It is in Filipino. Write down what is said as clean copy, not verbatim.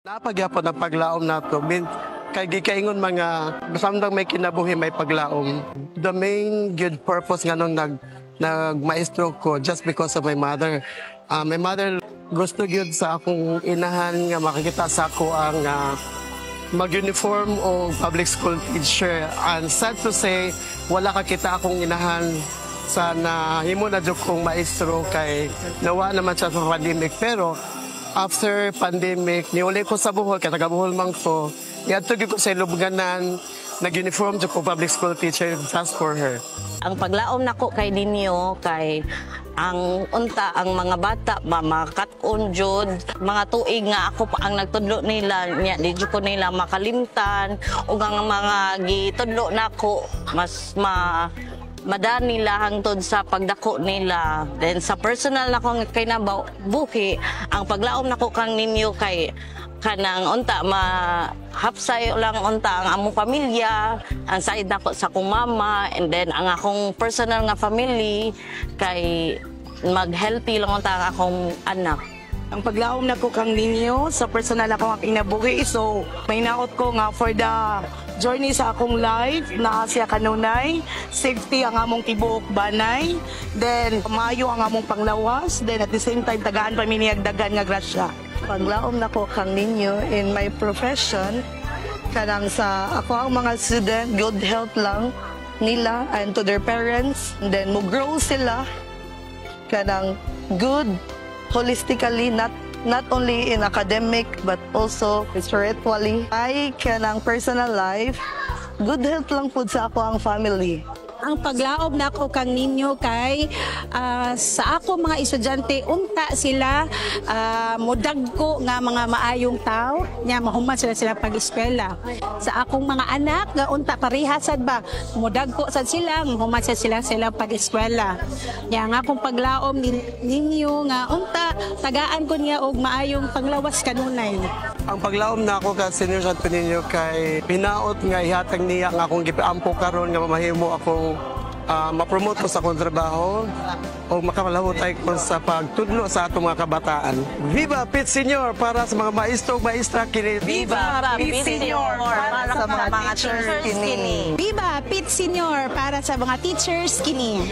Napagyapon ang paglaom nato. Kay gikaingon mga samtang may kinabuhi may paglaom. The main good purpose nga nung nagmaestro ko just because of my mother. My mother gusto gyud sa akong inahan nga makakita sa ako ang mag-uniform o public school teacher. And sad to say, wala kakita akong inahan sa nahimo na jud kong maestro kay nawa naman siya sa pandemic. Pero after pandemic, niuli ko sa Bohol, kaya taga-Bohol man ko. Yadto ko sa Lubganan, nag-uniform ko public school teacher, just for her. Ang paglaom nako kay ninyo, kay ang unta, ang mga bata, makakat-on jud, mga tuig nga ako pa ang nagtudlo nila, di jud ko nila makalimtan, ug ang mga gitudlo nako, mas madani nila hangtod sa pagdako nila. Then sa personal na kong kinabuhi, ang paglaom nako kang ninyo kay kanang unta mahapsay lang unta ang among pamilya, ang side nako sa akong mama, and then ang akong personal nga family kay mag-healthy lang unta ang akong anak. Ang paglaom na ko kang ninyo sa personal akong kinabuhi, so may naot ko nga for the journey sa akong life na siya kanunay, safety ang among tibuok banay, then maayo ang among panglawas, then at the same time tagaan pa miniyagdagan nga grasya. Paglaom na ko kang ninyo in my profession, kanang sa ako ang mga student, good health lang nila and to their parents, and then mo grow sila kanang good holistically, not only in academic but also spiritually. I kanang personal life, good health lang po sa ako ang family. Ang paglaom na ko kang ninyo kay sa ako mga estudyante, unta sila modagko nga mga maayong tao, nya mahuman sila pag-eskwela. Sa akong mga anak nga unta parihasad ba, modagko sad sila, mahuman sila pag-eskwela. Nya nga akong paglaom ninyo nga unta tagaan ko niya og maayong panglawas kanunay. Ang paglaom na ako ka Senior Santo Niño kay pinaot nga ihatag niya nga akong gipaampo karon nga mamahimo akong ma-promote ko sa akong trabaho o makamalahutay ko sa pagtudlo sa atong mga kabataan. Viva Pit Senior para sa mga maestro ug maestra kini. Viva Pit Senior para sa mga teachers kini. Viva Pit Senior para sa mga teachers kini.